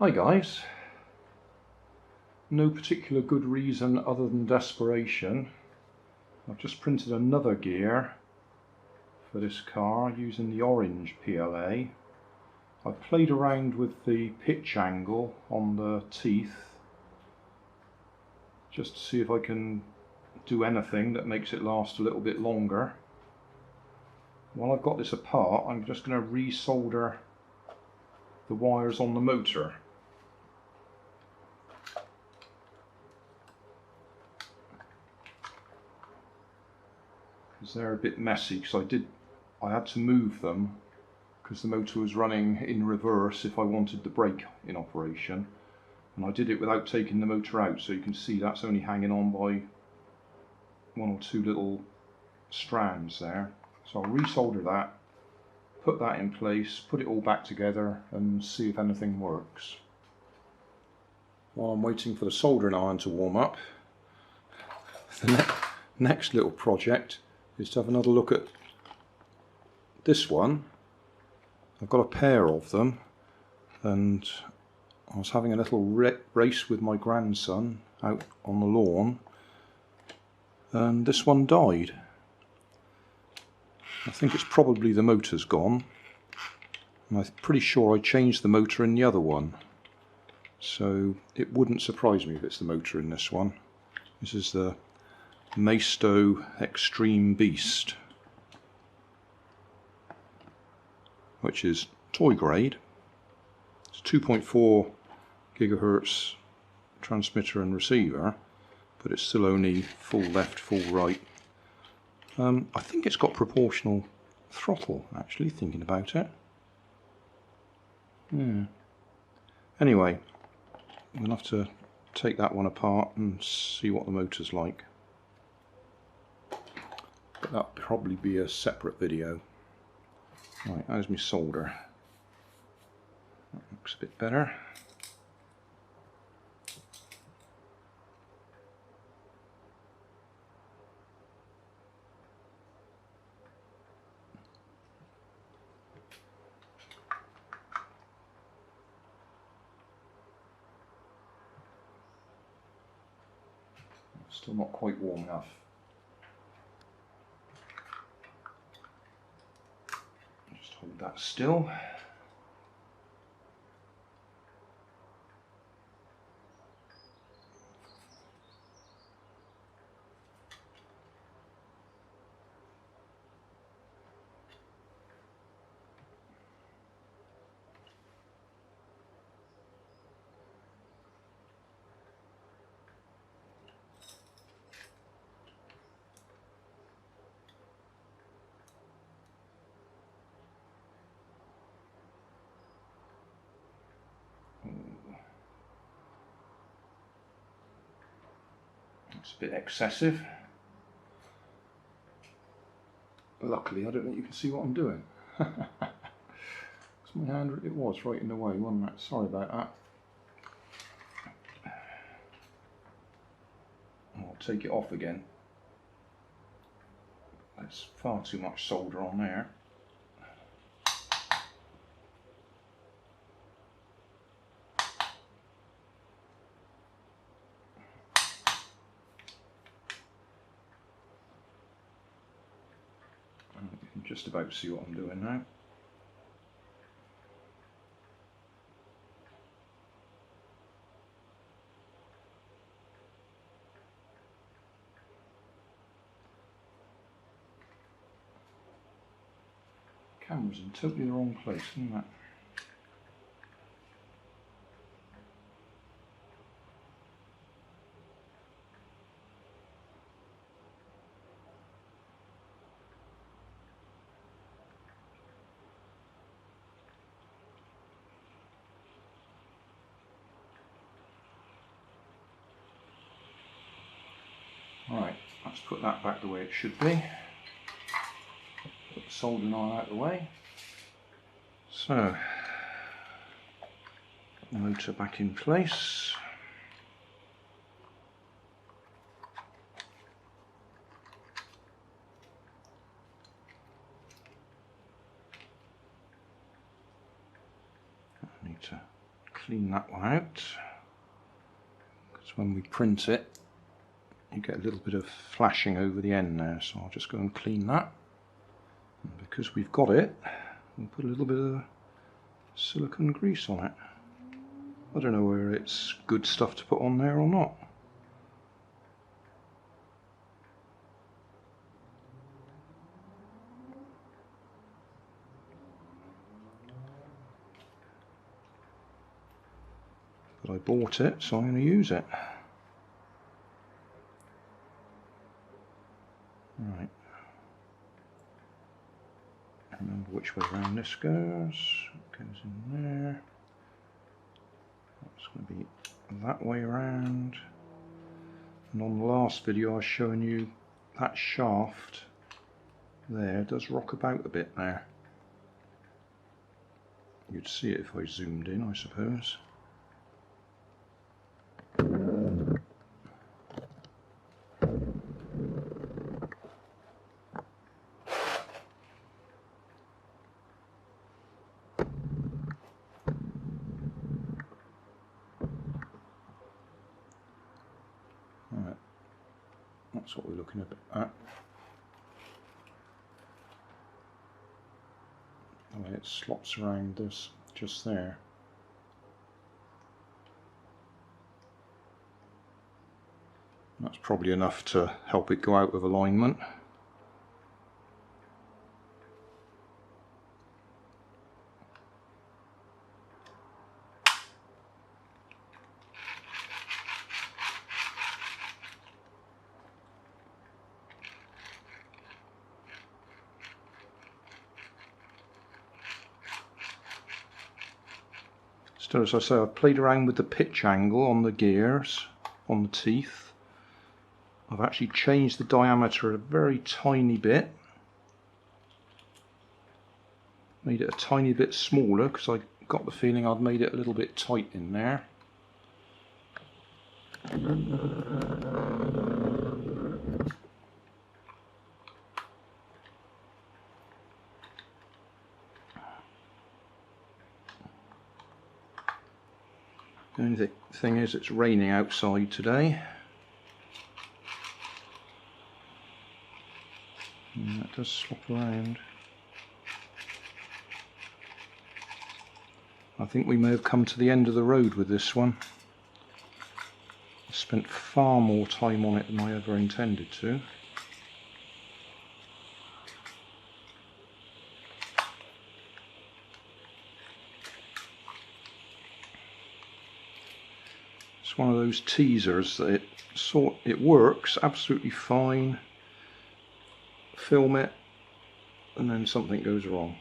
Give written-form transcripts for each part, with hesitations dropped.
Hi guys, no particular good reason other than desperation. I've just printed another gear for this car using the orange PLA. I've played around with the pitch angle on the teeth just to see if I can do anything that makes it last a little bit longer. While I've got this apart, I'm just going to resolder the wires on the motor. Because they're a bit messy, because I had to move them because the motor was running in reverse if I wanted the brake in operation, and I did it without taking the motor out, so you can see that's only hanging on by one or two little strands there. So I'll resolder that, put that in place, put it all back together and see if anything works. While I'm waiting for the soldering iron to warm up, the next little project is to have another look at this one. I've got a pair of them, and I was having a little race with my grandson out on the lawn, and this one died. I think it's probably the motor's gone, and I'm pretty sure I changed the motor in the other one, so it wouldn't surprise me if it's the motor in this one. This is the Maisto Extreme Beast, which is toy grade. It's 2.4 gigahertz transmitter and receiver, but it's still only full left, full right. I think it's got proportional throttle, actually, thinking about it. Yeah. Anyway, we'll have to take that one apart and see what the motor's like. But that'll probably be a separate video. Right, how's my solder? That looks a bit better. Still not quite warm enough. Just hold that still. It's a bit excessive. Luckily, I don't think you can see what I'm doing. It's my hand, it was right in the way, wasn't it? Sorry about that. I'll take it off again. There's far too much solder on there. You can just about see what I'm doing now. Camera's in totally the wrong place, isn't it? Right, let's put that back the way it should be. Put the soldering iron out of the way. So, put the motor back in place. I need to clean that one out, because when we print it you get a little bit of flashing over the end there, so I'll just go and clean that. And because we've got it, we'll put a little bit of silicone grease on it. I don't know whether it's good stuff to put on there or not. But I bought it, so I'm going to use it. Right. Remember which way around this goes. It goes in there. That's going to be that way around. And on the last video I was showing you that shaft there does rock about a bit there. You'd see it if I zoomed in, I suppose. Right, that's what we're looking at. The way it slots around this just there. That's probably enough to help it go out of alignment. So as I say, I've played around with the pitch angle on the gears, on the teeth. I've actually changed the diameter a very tiny bit. Made it a tiny bit smaller because I got the feeling I'd made it a little bit tight in there. The only thing is it's raining outside today. And that does slop around. I think we may have come to the end of the road with this one. I spent far more time on it than I ever intended to. It's one of those teasers that it works absolutely fine. Film it, and then something goes wrong.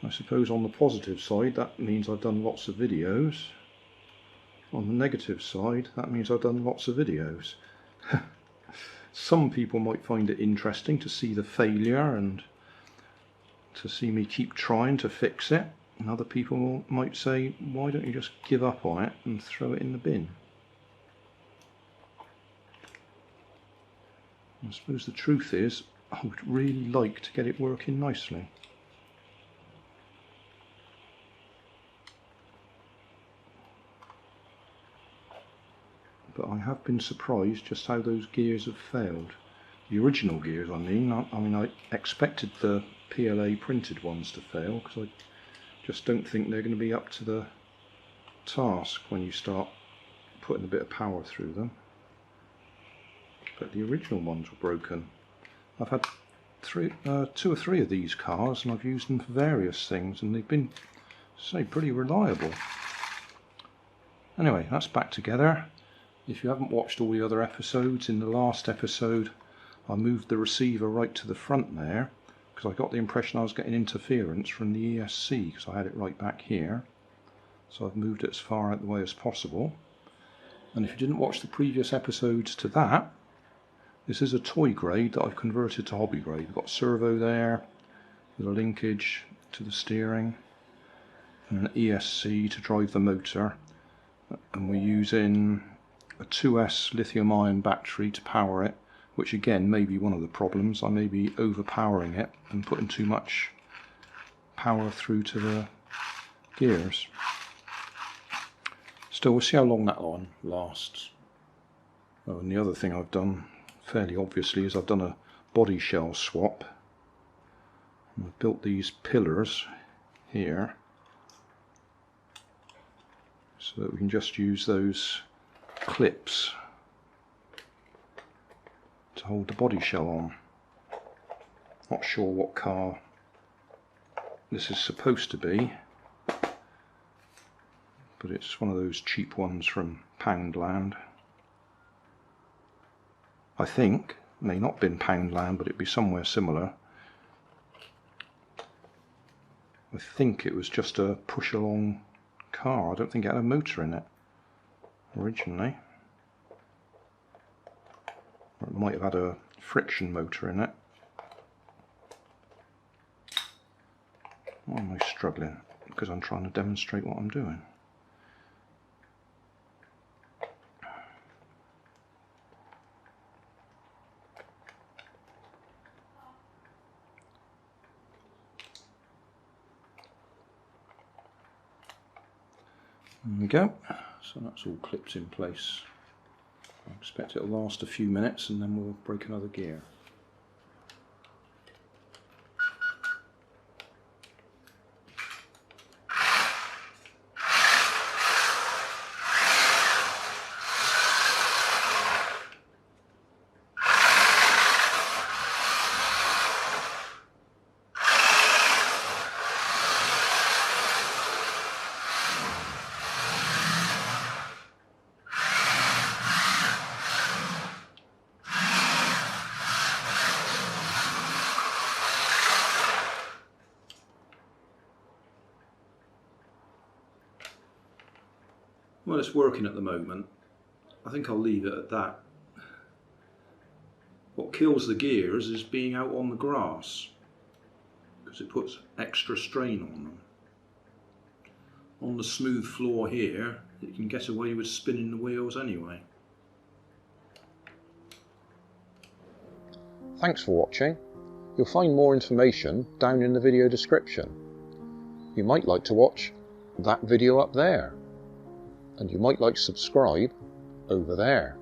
I suppose on the positive side that means I've done lots of videos. On the negative side that means I've done lots of videos. Some people might find it interesting to see the failure and to see me keep trying to fix it, and other people might say, why don't you just give up on it and throw it in the bin? I suppose the truth is I would really like to get it working nicely. But I have been surprised just how those gears have failed. The original gears, I mean I expected the PLA printed ones to fail because I just don't think they're going to be up to the task when you start putting a bit of power through them. But the original ones were broken. I've had two or three of these cars and I've used them for various things and they've been, say, pretty reliable. Anyway, that's back together. If you haven't watched all the other episodes, in the last episode I moved the receiver right to the front there because I got the impression I was getting interference from the ESC because I had it right back here. So I've moved it as far out the way as possible. And if you didn't watch the previous episodes to that, this is a toy grade that I've converted to hobby grade. We've got servo there with a linkage to the steering and an ESC to drive the motor, and we're using a 2S lithium-ion battery to power it, which again may be one of the problems. I may be overpowering it and putting too much power through to the gears. Still, we'll see how long that one lasts. Oh, and the other thing I've done, fairly obviously, is I've done a body shell swap. And I've built these pillars here so that we can just use those clips to hold the body shell on. Not sure what car this is supposed to be, but it's one of those cheap ones from Poundland. I think, may not have been Poundland, but it'd be somewhere similar. I think it was just a push along car. I don't think it had a motor in it originally. Or it might have had a friction motor in it. Why am I struggling? Because I'm trying to demonstrate what I'm doing. There we go. So that's all clipped in place. I expect it'll last a few minutes and then we'll break another gear. Well, it's working at the moment. I think I'll leave it at that. What kills the gears is being out on the grass, because it puts extra strain on them. On the smooth floor here, it can get away with spinning the wheels anyway. Thanks for watching. You'll find more information down in the video description. You might like to watch that video up there. And you might like to subscribe over there.